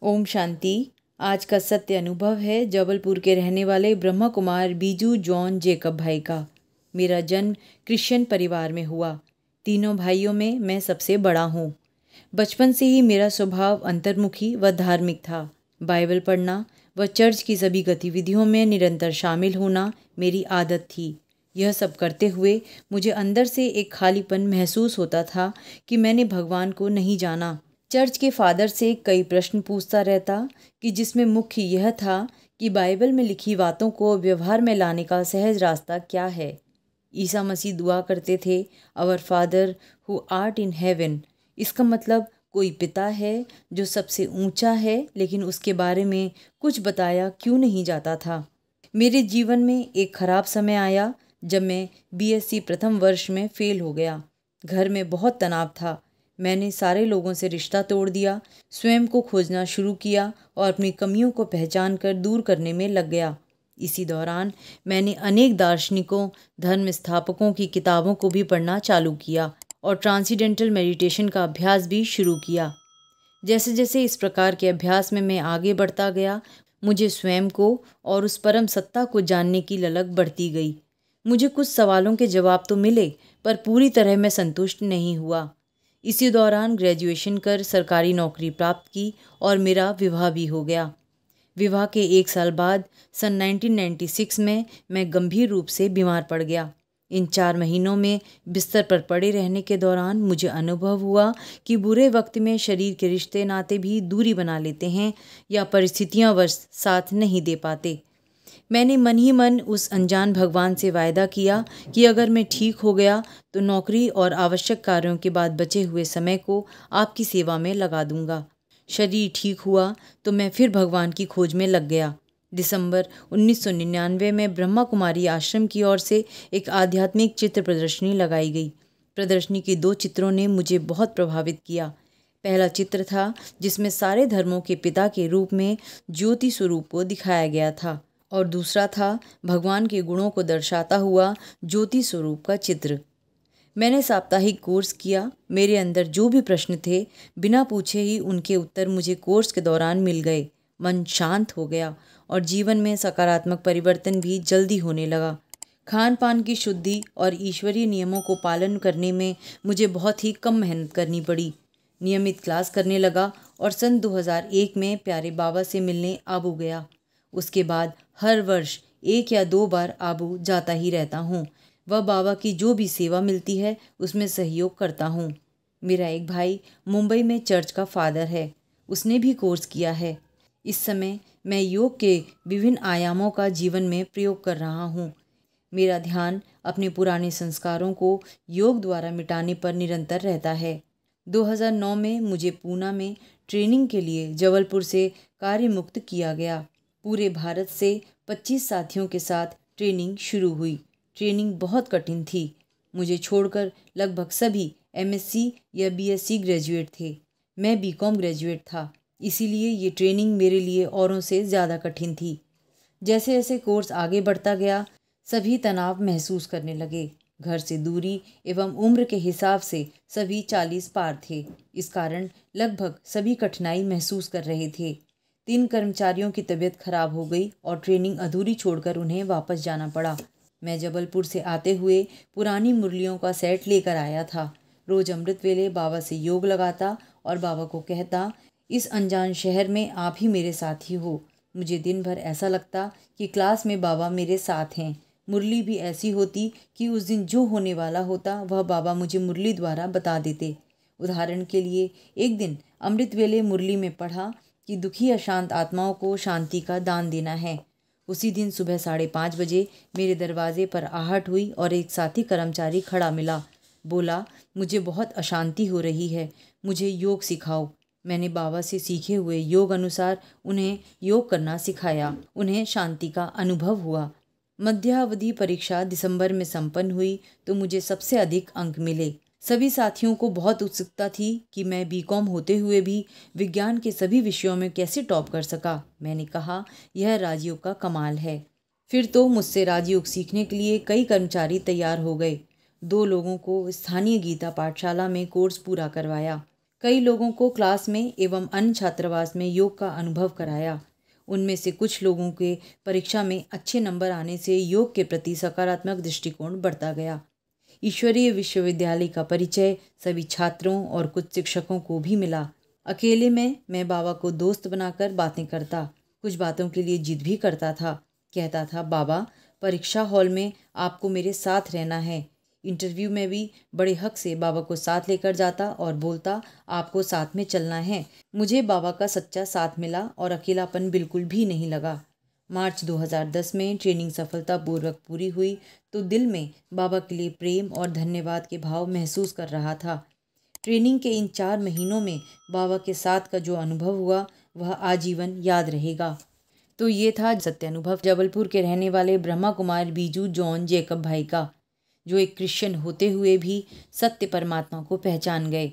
ओम शांति। आज का सत्य अनुभव है जबलपुर के रहने वाले ब्रह्मा कुमार बीजू जॉन जेकब भाई का। मेरा जन्म क्रिश्चियन परिवार में हुआ। तीनों भाइयों में मैं सबसे बड़ा हूँ। बचपन से ही मेरा स्वभाव अंतर्मुखी व धार्मिक था। बाइबल पढ़ना व चर्च की सभी गतिविधियों में निरंतर शामिल होना मेरी आदत थी। यह सब करते हुए मुझे अंदर से एक खालीपन महसूस होता था कि मैंने भगवान को नहीं जाना। चर्च के फादर से कई प्रश्न पूछता रहता कि जिसमें मुख्य यह था कि बाइबल में लिखी बातों को व्यवहार में लाने का सहज रास्ता क्या है। ईसा मसीह दुआ करते थे, our father who art in heaven. इसका मतलब कोई पिता है जो सबसे ऊंचा है, लेकिन उसके बारे में कुछ बताया क्यों नहीं जाता था। मेरे जीवन में एक खराब समय आया जब मैं बीएससी प्रथम वर्ष में फेल हो गया। घर में बहुत तनाव था। मैंने सारे लोगों से रिश्ता तोड़ दिया, स्वयं को खोजना शुरू किया और अपनी कमियों को पहचान कर दूर करने में लग गया। इसी दौरान मैंने अनेक दार्शनिकों, धर्म स्थापकों की किताबों को भी पढ़ना चालू किया और ट्रांसेंडेंटल मेडिटेशन का अभ्यास भी शुरू किया। जैसे जैसे इस प्रकार के अभ्यास में मैं आगे बढ़ता गया, मुझे स्वयं को और उस परम सत्ता को जानने की ललक बढ़ती गई। मुझे कुछ सवालों के जवाब तो मिले, पर पूरी तरह मैं संतुष्ट नहीं हुआ। इसी दौरान ग्रेजुएशन कर सरकारी नौकरी प्राप्त की और मेरा विवाह भी हो गया। विवाह के 1 साल बाद सन 1996 में मैं गंभीर रूप से बीमार पड़ गया। इन 4 महीनों में बिस्तर पर पड़े रहने के दौरान मुझे अनुभव हुआ कि बुरे वक्त में शरीर के रिश्ते नाते भी दूरी बना लेते हैं या परिस्थितियां वश साथ नहीं दे पाते। मैंने मन ही मन उस अनजान भगवान से वायदा किया कि अगर मैं ठीक हो गया तो नौकरी और आवश्यक कार्यों के बाद बचे हुए समय को आपकी सेवा में लगा दूंगा। शरीर ठीक हुआ तो मैं फिर भगवान की खोज में लग गया। दिसंबर 1999 में ब्रह्मा कुमारी आश्रम की ओर से एक आध्यात्मिक चित्र प्रदर्शनी लगाई गई। प्रदर्शनी के 2 चित्रों ने मुझे बहुत प्रभावित किया। पहला चित्र था जिसमें सारे धर्मों के पिता के रूप में ज्योति स्वरूप को दिखाया गया था और दूसरा था भगवान के गुणों को दर्शाता हुआ ज्योति स्वरूप का चित्र। मैंने साप्ताहिक कोर्स किया। मेरे अंदर जो भी प्रश्न थे, बिना पूछे ही उनके उत्तर मुझे कोर्स के दौरान मिल गए। मन शांत हो गया और जीवन में सकारात्मक परिवर्तन भी जल्दी होने लगा। खान पान की शुद्धि और ईश्वरीय नियमों को पालन करने में मुझे बहुत ही कम मेहनत करनी पड़ी। नियमित क्लास करने लगा और सन 2001 में प्यारे बाबा से मिलने आबू गया। उसके बाद हर वर्ष 1 या 2 बार आबू जाता ही रहता हूँ। वह बाबा की जो भी सेवा मिलती है उसमें सहयोग करता हूँ। मेरा एक भाई मुंबई में चर्च का फादर है। उसने भी कोर्स किया है। इस समय मैं योग के विभिन्न आयामों का जीवन में प्रयोग कर रहा हूँ। मेरा ध्यान अपने पुराने संस्कारों को योग द्वारा मिटाने पर निरंतर रहता है। 2009 में मुझे पूना में ट्रेनिंग के लिए जबलपुर से कार्य मुक्त किया गया। पूरे भारत से 25 साथियों के साथ ट्रेनिंग शुरू हुई। ट्रेनिंग बहुत कठिन थी। मुझे छोड़कर लगभग सभी एमएससी या बीएससी ग्रेजुएट थे। मैं बीकॉम ग्रेजुएट था, इसीलिए ये ट्रेनिंग मेरे लिए औरों से ज़्यादा कठिन थी। जैसे जैसे कोर्स आगे बढ़ता गया, सभी तनाव महसूस करने लगे। घर से दूरी एवं उम्र के हिसाब से सभी 40 पार थे। इस कारण लगभग सभी कठिनाई महसूस कर रहे थे। 3 कर्मचारियों की तबीयत खराब हो गई और ट्रेनिंग अधूरी छोड़कर उन्हें वापस जाना पड़ा। मैं जबलपुर से आते हुए पुरानी मुरलियों का सेट लेकर आया था। रोज अमृत वेले बाबा से योग लगाता और बाबा को कहता, इस अनजान शहर में आप ही मेरे साथी हो। मुझे दिन भर ऐसा लगता कि क्लास में बाबा मेरे साथ हैं। मुरली भी ऐसी होती कि उस दिन जो होने वाला होता वह बाबा मुझे मुरली द्वारा बता देते। उदाहरण के लिए एक दिन अमृत वेले मुरली में पढ़ा कि दुखी अशांत आत्माओं को शांति का दान देना है। उसी दिन सुबह 5:30 बजे मेरे दरवाजे पर आहट हुई और एक साथी कर्मचारी खड़ा मिला। बोला, मुझे बहुत अशांति हो रही है, मुझे योग सिखाओ। मैंने बाबा से सीखे हुए योग अनुसार उन्हें योग करना सिखाया। उन्हें शांति का अनुभव हुआ। मध्यावधि परीक्षा दिसंबर में संपन्न हुई तो मुझे सबसे अधिक अंक मिले। सभी साथियों को बहुत उत्सुकता थी कि मैं बीकॉम होते हुए भी विज्ञान के सभी विषयों में कैसे टॉप कर सका। मैंने कहा, यह राजयोग का कमाल है। फिर तो मुझसे राजयोग सीखने के लिए कई कर्मचारी तैयार हो गए। 2 लोगों को स्थानीय गीता पाठशाला में कोर्स पूरा करवाया। कई लोगों को क्लास में एवं अन्य छात्रावास में योग का अनुभव कराया। उनमें से कुछ लोगों के परीक्षा में अच्छे नंबर आने से योग के प्रति सकारात्मक दृष्टिकोण बढ़ता गया। ईश्वरीय विश्वविद्यालय का परिचय सभी छात्रों और कुछ शिक्षकों को भी मिला। अकेले में मैं बाबा को दोस्त बनाकर बातें करता, कुछ बातों के लिए जिद भी करता था। कहता था, बाबा परीक्षा हॉल में आपको मेरे साथ रहना है। इंटरव्यू में भी बड़े हक से बाबा को साथ लेकर जाता और बोलता, आपको साथ में चलना है। मुझे बाबा का सच्चा साथ मिला और अकेलापन बिल्कुल भी नहीं लगा। मार्च 2010 में ट्रेनिंग सफलतापूर्वक पूरी हुई तो दिल में बाबा के लिए प्रेम और धन्यवाद के भाव महसूस कर रहा था। ट्रेनिंग के इन 4 महीनों में बाबा के साथ का जो अनुभव हुआ वह आजीवन याद रहेगा। तो ये था सत्य अनुभव जबलपुर के रहने वाले ब्रह्मा कुमार बीजू जॉन जैकब भाई का, जो एक क्रिश्चियन होते हुए भी सत्य परमात्मा को पहचान गए।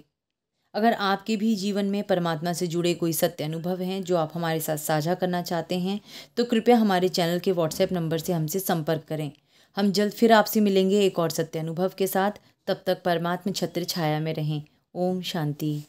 अगर आपके भी जीवन में परमात्मा से जुड़े कोई सत्य अनुभव हैं जो आप हमारे साथ साझा करना चाहते हैं तो कृपया हमारे चैनल के व्हाट्सएप नंबर से हमसे संपर्क करें। हम जल्द फिर आपसे मिलेंगे एक और सत्य अनुभव के साथ। तब तक परमात्मा छत्र छाया में रहें। ओम शांति।